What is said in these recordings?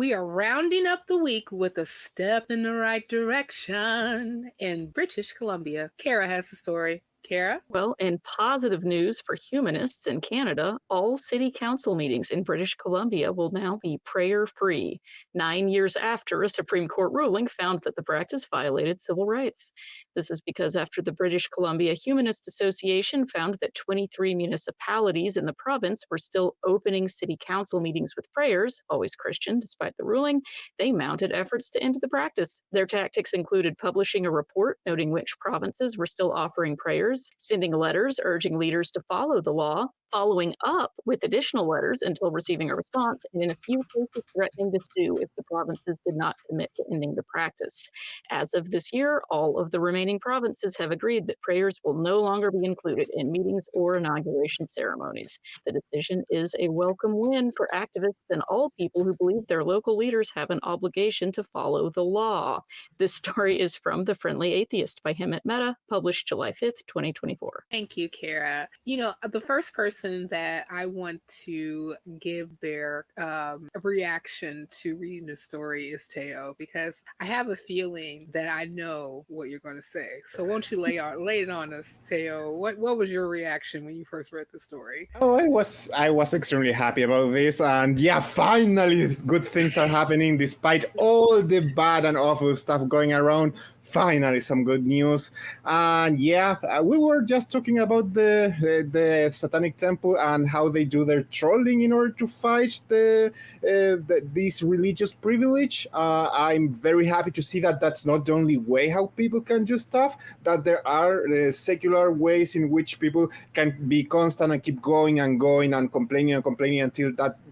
We are rounding up the week with a step in the right direction in British Columbia. Kara has the story. Kara? Well, in positive news for humanists in Canada, all city council meetings in British Columbia will now be prayer-free, 9 years after a Supreme Court ruling found that the practice violated civil rights. This is because after the British Columbia Humanist Association found that 23 municipalities in the province were still opening city council meetings with prayers, always Christian despite the ruling, they mounted efforts to end the practice. Their tactics included publishing a report noting which provinces were still offering prayers, sending letters urging leaders to follow the law, following up with additional letters until receiving a response, and in a few cases threatening to sue if the provinces did not commit to ending the practice. As of this year, all of the remaining provinces have agreed that prayers will no longer be included in meetings or inauguration ceremonies. The decision is a welcome win for activists and all people who believe their local leaders have an obligation to follow the law. This story is from The Friendly Atheist by Hemant Mehta, published July 5th, 2024. Thank you, Kara. The first person that I want to give their reaction to reading the story is Teo, because I have a feeling that I know what you're going to say. So won't you lay it on us, Teo? What was your reaction when you first read the story? Oh, I was extremely happy about this, and yeah, finally good things are happening despite all the bad and awful stuff going around. Finally, some good news. And yeah, we were just talking about the Satanic Temple and how they do their trolling in order to fight this religious privilege. I'm very happy to see that that's not the only way how people can do stuff, that there are secular ways in which people can be constant and keep going and complaining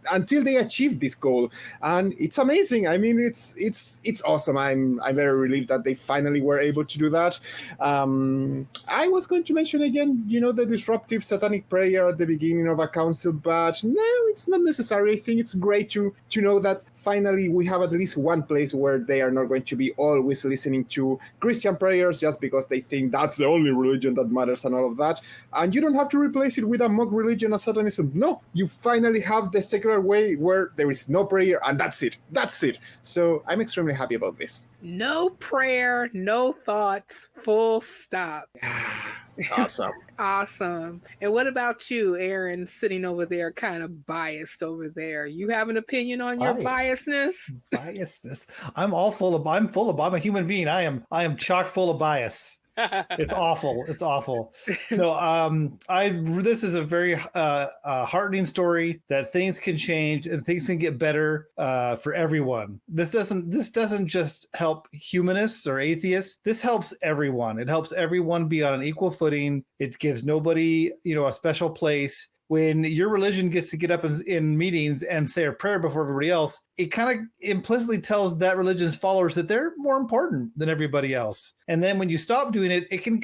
until they achieve this goal. And it's amazing. I mean, it's awesome. I'm very relieved that they finally were able to do that. I was going to mention again, the disruptive satanic prayer at the beginning of a council, but no, it's not necessary. I think it's great to know that finally we have at least one place where they are not going to be always listening to Christian prayers just because they think that's the only religion that matters and all of that. And you don't have to replace it with a mock religion as Satanism. No, you finally have the secular way where there is no prayer and that's it. That's it. So I'm extremely happy about this. No prayer, no thoughts, full stop. Awesome. Awesome. And what about you, Aaron, sitting over there kind of biased over there? You have an opinion on your biasness? Biasness. I'm a human being. I am chock full of bias. It's awful. It's awful. No, this is a very heartening story that things can change and things can get better for everyone. This doesn't just help humanists or atheists. This helps everyone. It helps everyone be on an equal footing. It gives nobody, a special place. When your religion gets to get up in meetings and say a prayer before everybody else, it kind of implicitly tells that religion's followers that they're more important than everybody else. And then when you stop doing it, it can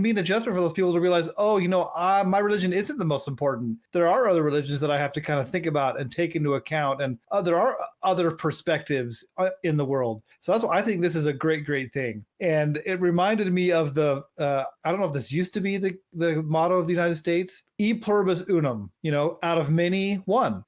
be an adjustment for those people to realize, my religion isn't the most important. There are other religions that I have to kind of think about and take into account, and there are other perspectives in the world. So that's why I think this is a great, great thing. And it reminded me of I don't know if this used to be the motto of the United States, e pluribus unum, out of many, one.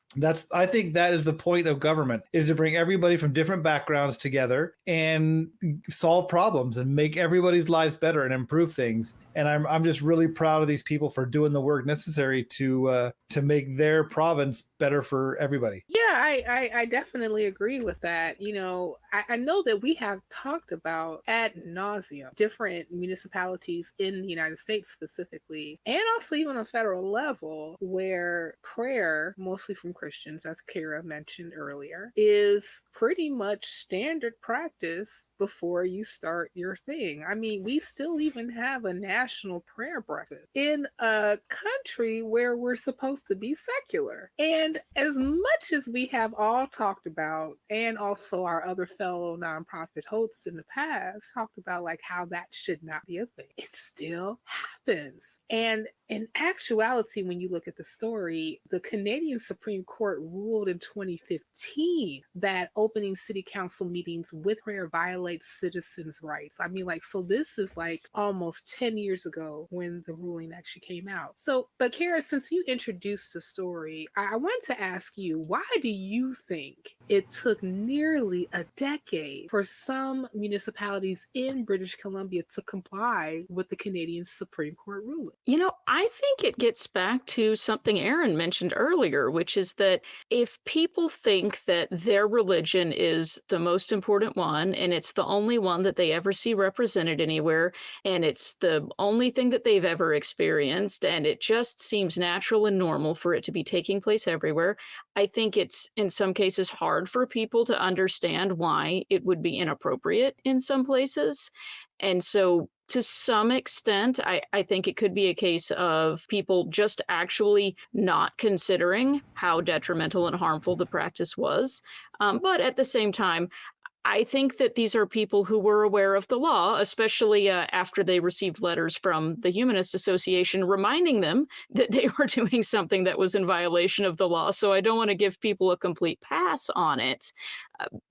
I think that is the point of government, is to bring everybody from different backgrounds together and solve problems and make everybody's lives better and improve things. And I'm just really proud of these people for doing the work necessary to make their province better for everybody. Yeah, I definitely agree with that. I know that we have talked about ad nauseum different municipalities in the United States specifically, and also even on a federal level, where prayer, mostly from Christians, as Kara mentioned earlier, is pretty much standard practice before you start your thing. I mean, we still even have a national prayer breakfast in a country where we're supposed to be secular. And as much as we have all talked about, and also our other fellow nonprofit hosts in the past talked talked about like how that should not be a thing. It still happens. And in actuality, when you look at the story, the Canadian Supreme Court ruled in 2015 that opening city council meetings with prayer violates citizens' rights. I mean, like, so this is like almost 10 years ago when the ruling actually came out. So, but Kara, since you introduced the story, I want to ask you, why do you think it took nearly a decade for some municipalities in British Columbia to comply with the Canadian Supreme Court ruling? You know, I think it gets back to something Aaron mentioned earlier, which is that if people think that their religion is the most important one and it's the only one that they ever see represented anywhere, and it's the only thing that they've ever experienced, and it just seems natural and normal for it to be taking place everywhere, I think it's in some cases hard for people to understand why it would be inappropriate in some places. And so to some extent, I think it could be a case of people just actually not considering how detrimental and harmful the practice was. But at the same time, I think that these are people who were aware of the law, especially after they received letters from the Humanist Association reminding them that they were doing something that was in violation of the law. So I don't want to give people a complete pass on it.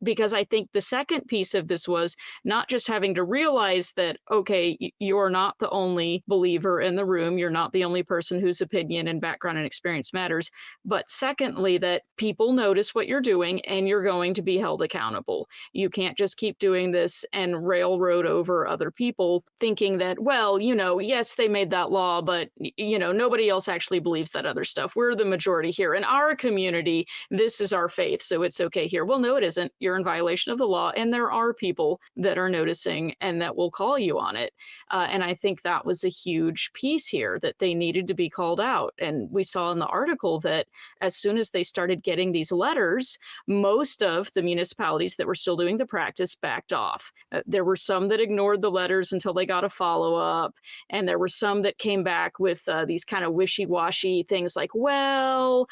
Because I think the second piece of this was not just having to realize that, okay, you're not the only believer in the room, you're not the only person whose opinion and background and experience matters, but secondly, that people notice what you're doing and you're going to be held accountable. You can't just keep doing this and railroad over other people thinking that, well, you know, yes, they made that law, but, you know, nobody else actually believes that other stuff. We're the majority here. In our community, this is our faith, so it's okay here. Well, no, it isn't. You're in violation of the law, and there are people that are noticing and that will call you on it. And I think that was a huge piece here, that they needed to be called out. And we saw in the article that as soon as they started getting these letters, most of the municipalities that were still doing the practice backed off. There were some that ignored the letters until they got a follow-up, and there were some that came back with these kind of wishy-washy things like, well,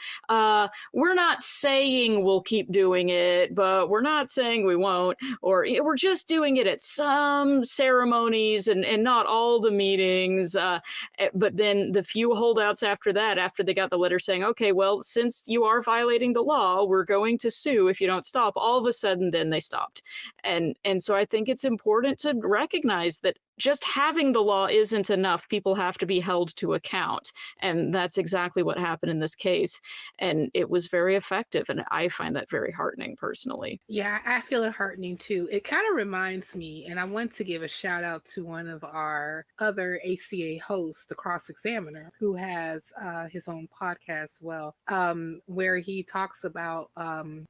we're not saying we'll keep doing it, but we're not saying we won't, or we're just doing it at some ceremonies and not all the meetings. But then the few holdouts after that, after they got the letter saying, okay, well, since you are violating the law, we're going to sue if you don't stop, all of a sudden then they stopped. And so I think it's important to recognize that just having the law isn't enough. People have to be held to account. And that's exactly what happened in this case. And it was very effective. And I find that very heartening personally. Yeah, I feel it heartening too. It kind of reminds me, and I want to give a shout out to one of our other ACA hosts, the Cross Examiner, who has his own podcast as well, where he talks about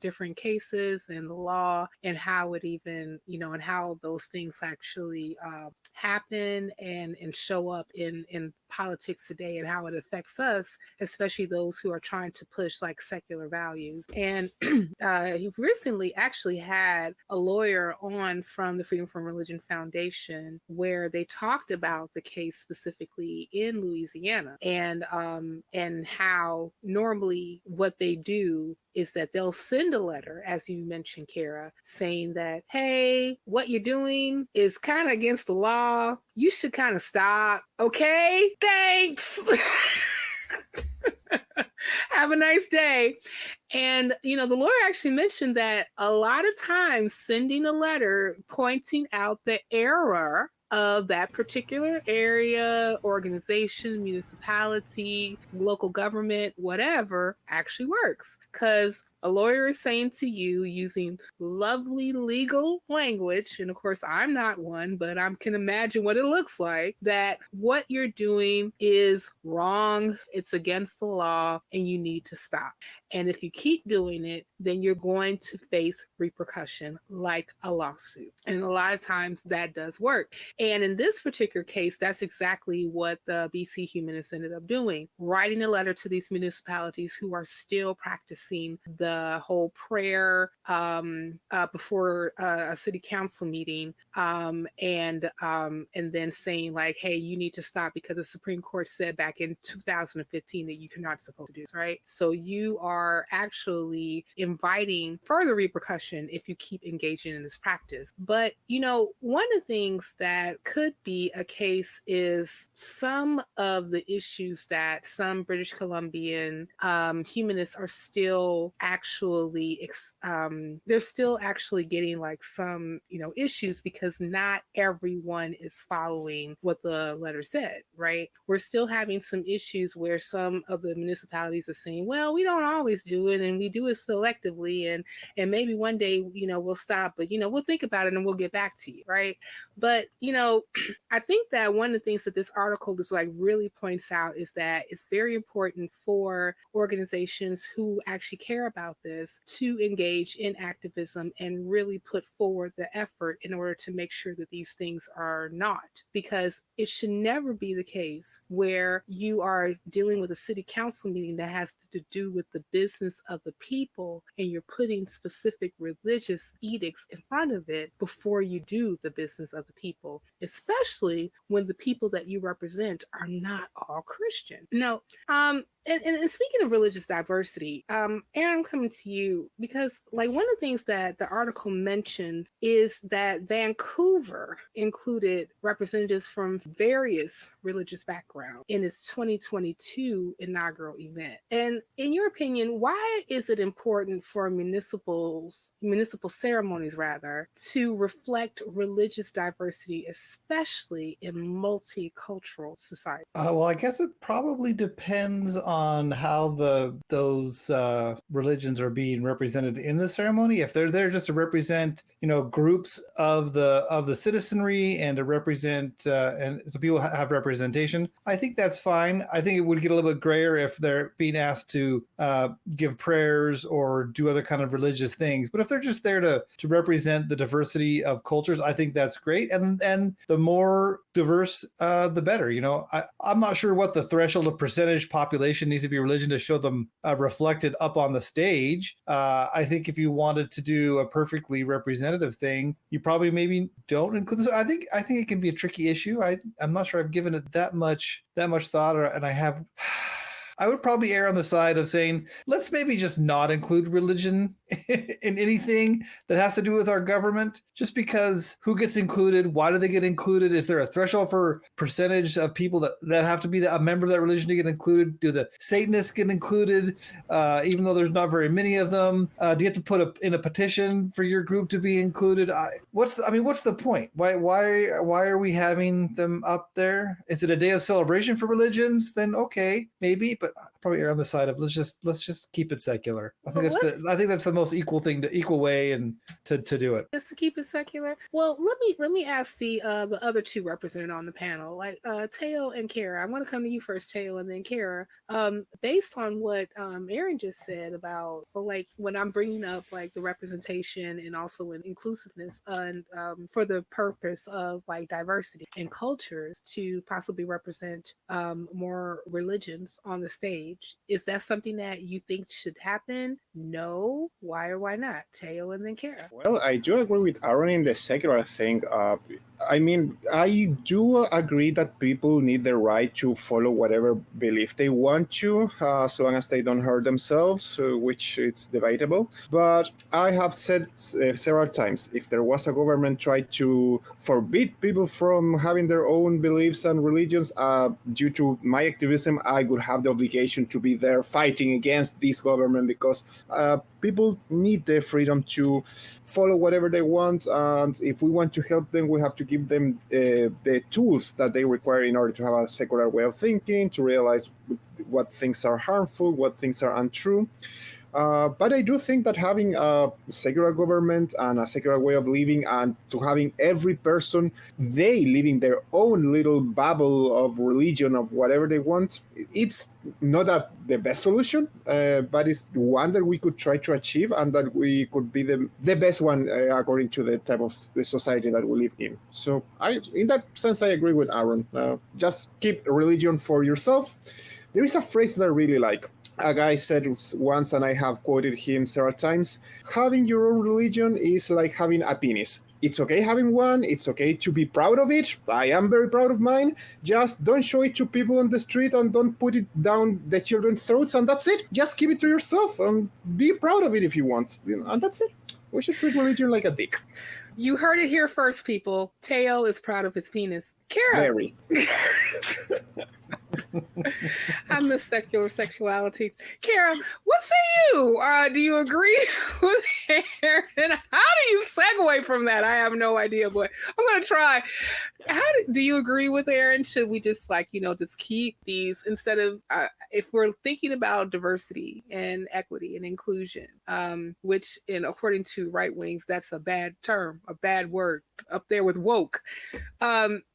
different cases and the law and how it even, you know, and how those things actually happen and show up in politics today and how it affects us, especially those who are trying to push like secular values. And he recently actually had a lawyer on from the Freedom from Religion Foundation where they talked about the case specifically in Louisiana and how normally what they do is that they'll send a letter, as you mentioned, Kara, saying that, hey, what you're doing is kind of against the law. You should kind of stop. Okay? Thanks. Have a nice day. And, you know, the lawyer actually mentioned that a lot of times sending a letter pointing out the error of that particular area, organization, municipality, local government, whatever, actually works. Because a lawyer is saying to you using lovely legal language, and of course I'm not one, but I can imagine what it looks like, that what you're doing is wrong, it's against the law, and you need to stop. And if you keep doing it, then you're going to face repercussion like a lawsuit. And a lot of times that does work. And in this particular case, that's exactly what the BC Humanists ended up doing, writing a letter to these municipalities who are still practicing the whole prayer before a city council meeting, and then saying like, hey, you need to stop because the Supreme Court said back in 2015 that you're not supposed to do this, right? So you are are actually inviting further repercussion if you keep engaging in this practice. But, one of the things that could be a case is some of the issues that some British Columbian humanists are still actually, they're still actually getting like some, issues because not everyone is following what the letter said, right? We're still having some issues where some of the municipalities are saying, well, we don't always do it and we do it selectively and maybe one day, we'll stop, but, we'll think about it and we'll get back to you, right? But, I think that one of the things that this article is like really points out is that it's very important for organizations who actually care about this to engage in activism and really put forward the effort in order to make sure that these things are not, because it should never be the case where you are dealing with a city council meeting that has to do with the business of the people and you're putting specific religious edicts in front of it before you do the business of the people, especially when the people that you represent are not all Christian. No, and speaking of religious diversity, Aaron, I'm coming to you because like one of the things that the article mentioned is that Vancouver included representatives from various religious backgrounds in its 2022 inaugural event. And in your opinion, why is it important for municipal ceremonies rather to reflect religious diversity, especially in multicultural society? Well, I guess it probably depends on how those religions are being represented in the ceremony. If they're there just to represent, groups of the citizenry and to represent, and so people have representation, I think that's fine. I think it would get a little bit grayer if they're being asked to give prayers or do other kind of religious things. But if they're just there to represent the diversity of cultures, I think that's great. And the more diverse, the better. I'm not sure what the threshold of percentage population needs to be religion to show them reflected up on the stage. I think if you wanted to do a perfectly representative thing, you probably maybe don't include this. I think it can be a tricky issue. I'm not sure I've given it that much thought, and I have. I would probably err on the side of saying, let's maybe just not include religion in anything that has to do with our government, just because who gets included? Why do they get included? Is there a threshold for percentage of people that have to be a member of that religion to get included? Do the Satanists get included, even though there's not very many of them? Do you have to put in a petition for your group to be included? What's the point? Why are we having them up there? Is it a day of celebration for religions? Then okay, maybe, but I'd probably err on the side of let's just keep it secular. I think that's the most equal way and to do it. Just to keep it secular. Well, let me ask the other two represented on the panel, like Teo and Kara. I want to come to you first, Teo, and then Kara. Based on what Aaron just said about like when I'm bringing up like the representation and also in inclusiveness and for the purpose of like diversity and cultures to possibly represent more religions on the stage, is that something that you think should happen? No. Why or why not? Teo and then Kara. Well, I do agree with Aaron in the secular thing. I do agree that people need the right to follow whatever belief they want to, as long as they don't hurt themselves, which it's debatable. But I have said several times, if there was a government trying to forbid people from having their own beliefs and religions, due to my activism, I would have the obligation to be there fighting against this government, because people need the freedom to follow whatever they want, and if we want to help them, we have to give them the tools that they require in order to have a secular way of thinking, to realize what things are harmful, what things are untrue. But I do think that having a secular government and a secular way of living, and to having every person, they living their own little bubble of religion, of whatever they want, it's not the best solution, but it's one that we could try to achieve, and that we could be the best one according to the type of the society that we live in. So in that sense, I agree with Aaron. Just keep religion for yourself. There is a phrase that I really like. A guy said once, and I have quoted him several times, having your own religion is like having a penis. It's okay having one, it's okay to be proud of it. I am very proud of mine. Just don't show it to people on the street and don't put it down the children's throats, and that's it. Just keep it to yourself and be proud of it if you want. And that's it. We should treat religion like a dick. You heard it here first, people. Teo is proud of his penis. Kara. Very. I miss secular sexuality. Kara, what say you? Do you agree with Aaron? How do you segue from that? I have no idea, but I'm going to try. Do you agree with Aaron? Should we just just keep these instead of, if we're thinking about diversity and equity and inclusion, which according to right wings, that's a bad term, a bad word up there with woke.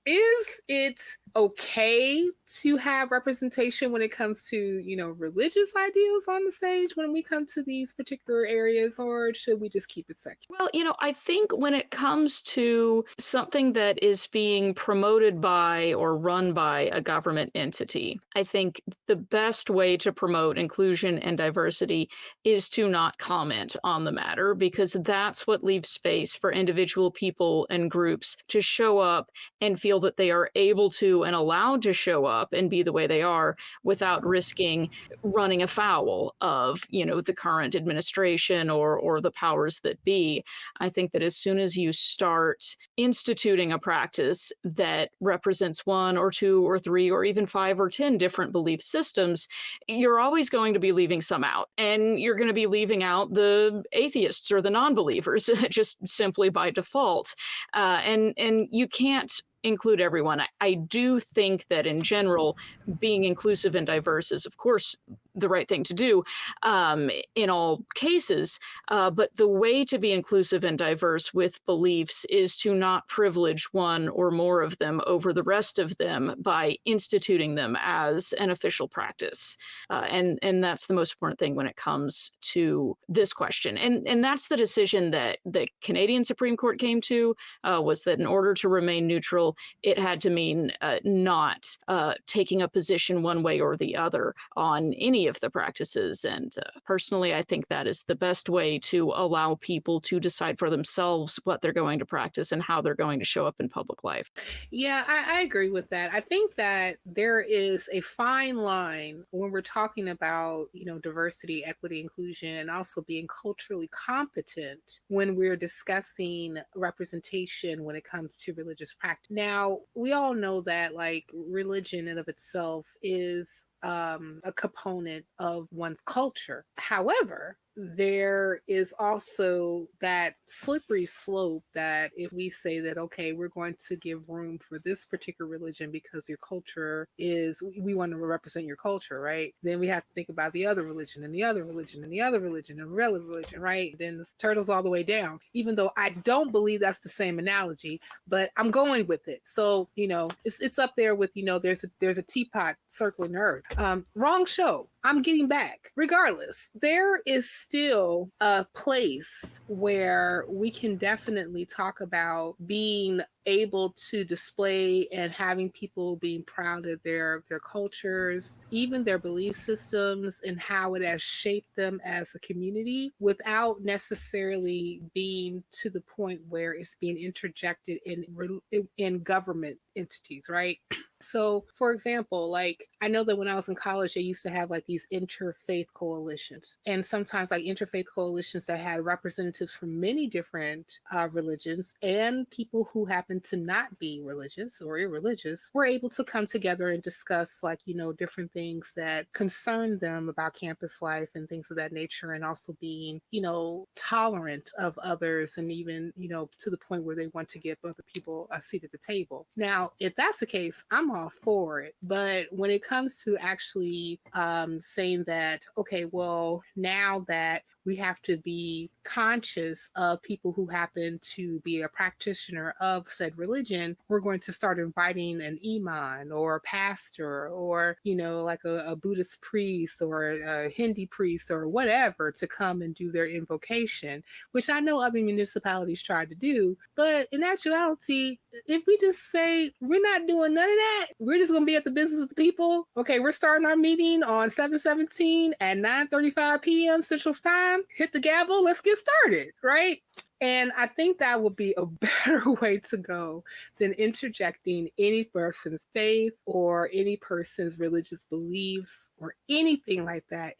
Is it okay to have representation when it comes to, religious ideals on the stage when we come to these particular areas, or should we just keep it secular? Well, I think when it comes to something that is being promoted by or run by a government entity, I think the best way to promote inclusion and diversity is to not comment on the matter, because that's what leaves space for individual people and groups to show up and feel that they are able to and allowed to show up and be the way they are without risking running afoul of, the current administration or the powers that be. I think that as soon as you start instituting a practice that represents one or two or three or even 5 or 10 different belief systems, you're always going to be leaving some out. And you're going to be leaving out the atheists or the non-believers just simply by default. And you can't include everyone. I do think that in general, being inclusive and diverse is, of course, the right thing to do in all cases. But the way to be inclusive and diverse with beliefs is to not privilege one or more of them over the rest of them by instituting them as an official practice. And that's the most important thing when it comes to this question. And that's the decision that the Canadian Supreme Court came to, was that in order to remain neutral, it had to mean not taking a position one way or the other on any of the practices. And personally, I think that is the best way to allow people to decide for themselves what they're going to practice and how they're going to show up in public life. Yeah, I agree with that. I think that there is a fine line when we're talking about, diversity, equity, inclusion, and also being culturally competent when we're discussing representation when it comes to religious practice. Now, we all know that religion in of itself is a component of one's culture. However, there is also that slippery slope that if we say that, okay, we're going to give room for this particular religion because your culture is, we want to represent your culture, right? Then we have to think about the other religion and the other religion and the other religion and the other religion, right? Then the turtles all the way down, even though I don't believe that's the same analogy, but I'm going with it. So, it's up there with, there's a teapot circling earth. Wrong show. I'm getting back. Regardless, there is still a place where we can definitely talk about being able to display and having people being proud of their cultures, even their belief systems, and how it has shaped them as a community without necessarily being to the point where it's being interjected in government entities, right? So, for example, I know that when I was in college, they used to have these interfaith coalitions, and sometimes interfaith coalitions that had representatives from many different religions, and people who happen to not be religious or irreligious were able to come together and discuss different things that concern them about campus life and things of that nature, and also being tolerant of others, and even to the point where they want to give other people a seat at the table. Now, if that's the case, I'm all for it. But when it comes to actually saying that, okay, well, now that we have to be conscious of people who happen to be a practitioner of said religion. We're going to start inviting an imam or a pastor or, like a Buddhist priest or a Hindi priest or whatever to come and do their invocation, which I know other municipalities tried to do. But in actuality, if we just say we're not doing none of that, we're just going to be at the business of the people. Okay, we're starting our meeting on 7/17 at 9:35 p.m. Central Time. Hit the gavel. Let's get started, right? And I think that would be a better way to go than interjecting any person's faith or any person's religious beliefs or anything like that,